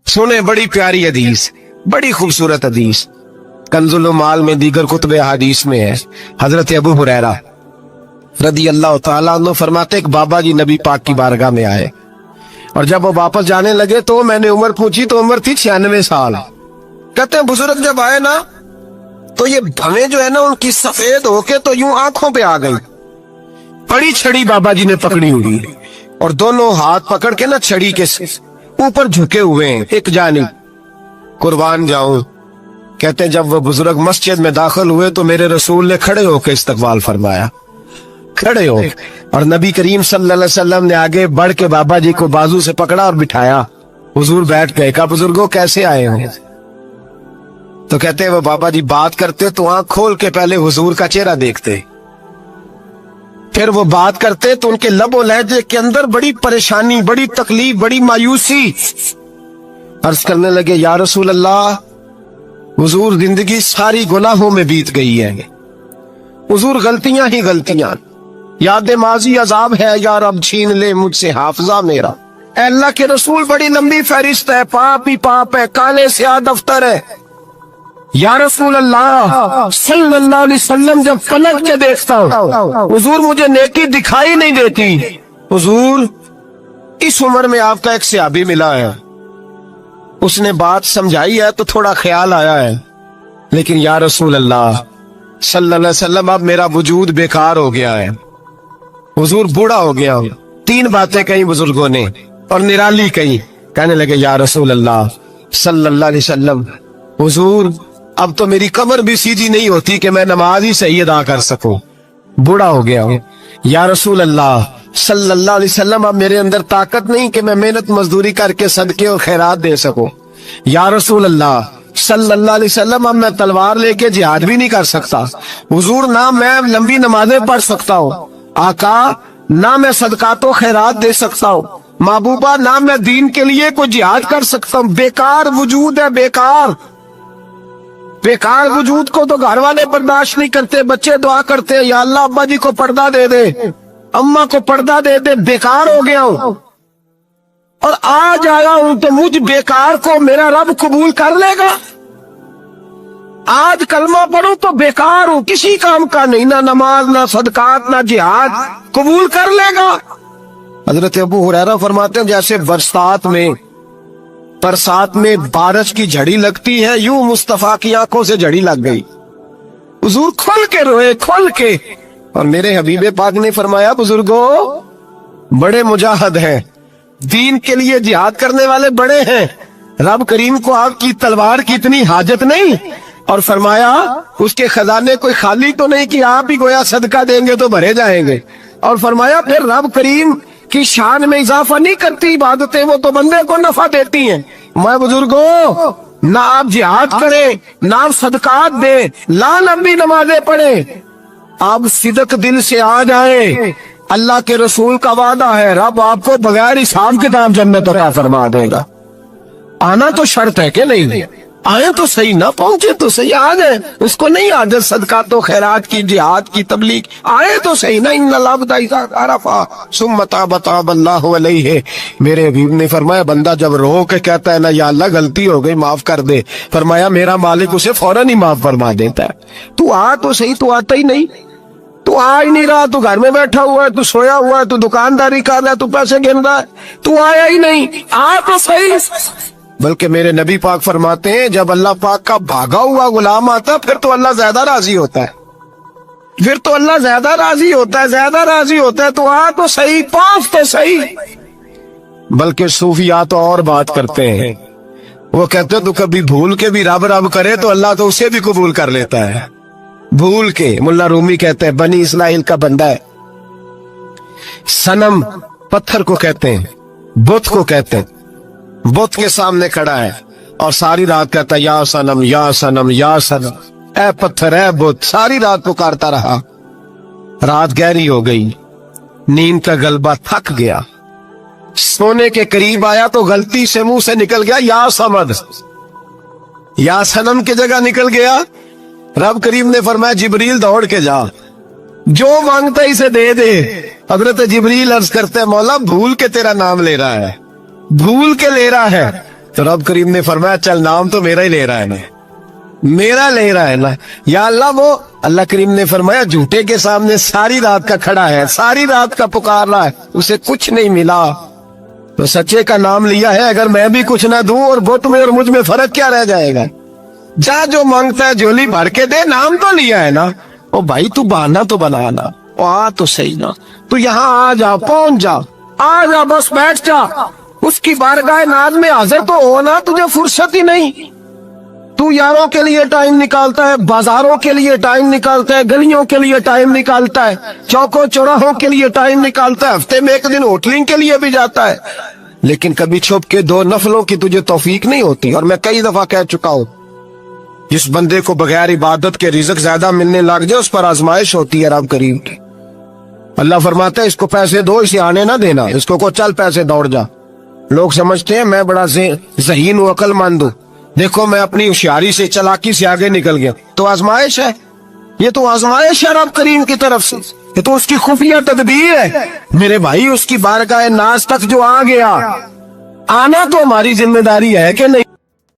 सुने बड़ी प्यारी हदीस, बड़ी खूबसूरत हदीस, कंजुल माल में दीगर कुतुब हदीस में है। हजरत अबू हुरैरा रदी अल्लाह तआला अन्हु फरमाते एक बाबा जी नबी पाक की बारगाह में आए और जब वो वापस जाने लगे तो मैंने उम्र पूछी तो उम्र थी 96 साल। कहते हैं बुजुर्ग जब आए ना तो ये भवें जो है ना उनकी सफेद होके तो यूं आंखों पे आ गई। बड़ी छड़ी बाबा जी ने पकड़ी हुई और दोनों हाथ पकड़ के ना छड़ी के ऊपर झुके हुए हैं एक जानिब। कुर्बान जाऊं, कहते हैं जब वो बुजुर्ग मस्जिद में दाखिल हुए तो मेरे रसूल ने खड़े होकर इस्तकबाल फरमाया, खड़े हो, और नबी करीम सल्लल्लाहु अलैहि वसल्लम ने आगे बढ़ के बाबा जी को बाजू से पकड़ा और बिठाया। हुजूर बैठ गए। कहा बुजुर्गों कैसे आए हो? तो कहते हैं वो बाबा जी बात करते तो आंख खोल के पहले हुजूर का चेहरा देखते, फिर वो बात करते तो उनके लबो लहजे के अंदर बड़ी परेशानी, बड़ी तकलीफ, बड़ी मायूसी। अर्ज करने लगे या रसूल अल्लाह, हुजूर जिंदगी सारी गुनाहों में बीत गई है, हुजूर गलतियां ही गलतियां, याद माजी अजाब है, या रब छीन ले मुझसे हाफजा मेरा। ऐ अल्लाह के रसूल बड़ी लंबी फहरिस्त है, पाप ही पाप है, काले स्याह दफ्तर है। या रसूल अल्लाह सल्लल्लाहु अलैहि वसल्लम जब पलट के देखता हूँ हुजूर मुझे नेकी दिखाई नहीं देती। हुजूर इस उम्र में आपका एक सहाबी मिला है, उसने बात समझाई है तो थोड़ा ख्याल आया है, लेकिन या रसूल अल्लाह सल्लल्लाहु अलैहि वसल्लम अब मेरा वजूद बेकार हो गया है, हुजूर बूढ़ा हो गया हूँ। 3 बातें कही बुजुर्गों ने और निराली कही। कहने लगे या रसूल अल्लाह सल्लल्लाहु अलैहि वसल्लम, हुजूर अब तो मेरी कमर भी सीधी नहीं होती कि मैं नमाज ही सही अदा कर सकूं, बूढ़ा हो गया हूं। या रसूल अल्लाह सल्लल्लाहु अलैहि वसल्लम अब मेरे अंदर ताकत नहीं कि मैं मेहनत मजदूरी करके सदके और खैरात दे सकूं। या रसूल अल्लाह सल्लल्लाहु अलैहि वसल्लम अब मैं तलवार लेके जिहाद भी नहीं कर सकता। हुजूर ना मैं लंबी नमाजें पढ़ सकता हूँ, आका ना मैं सदकातो खैरात दे सकता हूँ, महबूबा ना मैं दीन के लिए कोई जिहाद कर सकता हूँ। बेकार वजूद है, बेकार बेकार वजूद को तो घर वाले बर्दाश्त नहीं करते, बच्चे दुआ करते हैं या अल्लाह अब्बा जी को पर्दा दे दे, अम्मा को पर्दा दे दे, बेकार हो गया हूं और आज आया हूं तो मुझ बेकार को मेरा रब कबूल कर लेगा। आज कलमा पढ़ो तो बेकार हूं, किसी काम का नहीं, ना नमाज ना सदकात ना जिहाद, कबूल कर लेगा। हजरत अबू हुरैरा फरमाते हैं जैसे बरसात में बारिश की झड़ी लगती है, यूं मुस्तफा की आंखों से झड़ी लग गई। हुजूर खोल के रोए, खोल के। और मेरे हबीबे पाक ने फरमाया बुजुर्गों बड़े मुजाहिद हैं, दीन के लिए जिहाद करने वाले बड़े हैं, रब करीम को आपकी तलवार की इतनी हाजत नहीं। और फरमाया उसके खजाने कोई खाली तो नहीं कि आप ही गोया सदका देंगे तो भरे जाएंगे। और फरमाया फिर रब करीम की शान में इजाफा नहीं करती इबादतें, वो तो बंदे को नफा देती हैं। मैं बुजुर्गों ना आप जिहाद करें, ना आप सदकात दे, ना लंबी नमाजें पढ़े, आप सिदक दिल से आ जाए, अल्लाह के रसूल का वादा है रब आपको बगैर हिसाब किताब जन्नत अता फरमा देगा। आना तो शर्त है कि नहीं, आए तो सही, ना पहुंचे तो सही, आ गए उसको नहीं आदत सदका तो खैरात की जिहाद की तबलीग, आए तो सही ना। मेरे हबीब ने फरमाया बंदा जब रो के कहता है ना या अल्लाह गलती हो गई माफ कर दे, फरमाया मेरा मालिक उसे फौरन ही माफ फरमा देता है। तू आ तो सही, तू आता ही नहीं, तू आ ही नहीं रहा, तू घर में बैठा हुआ है, तू सोया हुआ है, तू दुकानदारी कर रहा है, तू पैसे गिन रहा है, तू आया ही नहीं, आ तो सही। बल्कि मेरे नबी पाक फरमाते हैं जब अल्लाह पाक का भागा हुआ गुलाम आता फिर तो अल्लाह ज्यादा राजी होता है, फिर तो अल्लाह ज्यादा राजी होता है, ज्यादा राजी होता है। तो आ तो सही, पास तो सही। बल्कि सूफिया तो और बात करते हैं, वो कहते हैं तू कभी भूल के भी रब रब करे तो अल्लाह तो उसे भी कबूल कर लेता है, भूल के। मुल्ला रूमी कहते हैं बनी इस्राइल का बंदा है, सनम पत्थर को कहते हैं, बुत को कहते हैं, बुत के सामने खड़ा है और सारी रात कहता है या सनम या सनम या सनम, ऐ पत्थर ऐ बुत, सारी रात पुकारता रहा। रात गहरी हो गई, नींद का गलबा थक गया, सोने के करीब आया तो गलती से मुंह से निकल गया या समद, या सनम की जगह निकल गया। रब करीम ने फरमाया जिब्रील दौड़ के जा, जो मांगता इसे दे दे। हजरत जिब्रील अर्ज करते मौला भूल के तेरा नाम ले रहा है, भूल के ले रहा है, تو رب کریم نے فرمایا چل نام تو میرا ہی لے رہا ہے نا، میرا لے رہا ہے نا یا اللہ۔ وہ اللہ کریم نے فرمایا جھوٹے کے سامنے ساری رات کا کھڑا ہے، ساری رات کا پکار رہا ہے، اسے کچھ نہیں ملا، تو سچے کا نام لیا ہے۔ اگر میں بھی کچھ نہ دوں اور بت میں اور مجھ میں فرق کیا رہ جائے گا؟ جا جو مانگتا ہے جھولی بھر کے دے، نام تو لیا ہے نا۔ او بھائی تو بہانا تو بنانا، او آ تو صحیح نا، تو یہاں آ جا، پہنچ جا، آ جا، بس بیٹھ جا، اس کی بارگاہ ناز میں حاضر تو ہونا، تجھے فرصت ہی نہیں۔ تو یاروں کے لیے ٹائم نکالتا ہے، بازاروں کے لیے ٹائم نکالتا ہے، گلیوں کے لیے ٹائم نکالتا ہے، چوکوں چوراہوں کے لیے ٹائم نکالتا ہے، ہفتے میں ایک دن ہوٹلنگ کے لیے بھی جاتا ہے، لیکن کبھی چھپ کے 2 نفلوں کی تجھے توفیق نہیں ہوتی۔ اور میں کئی دفعہ کہہ چکا ہوں، جس بندے کو بغیر عبادت کے رزق زیادہ ملنے لگ جائے اس پر آزمائش ہوتی ہے رب کریم کی۔ اللہ فرماتا ہے اس کو پیسے دو، اسے آنے نہ دینا، اس کو چل پیسے دوڑ جا۔ لوگ سمجھتے ہیں میں بڑا ذہین ہوں، عقل مند ہوں، دیکھو میں اپنی ہوشیاری سے، چلاکی سے آگے نکل گیا، تو آزمائش ہے، یہ تو آزمائش ہے رب کریم کی طرف سے، یہ تو اس کی خفیہ تدبیر ہے۔ میرے بھائی اس کی بارگاہ ناز تک جو آ گیا، آنا تو ہماری ذمہ داری ہے کہ نہیں؟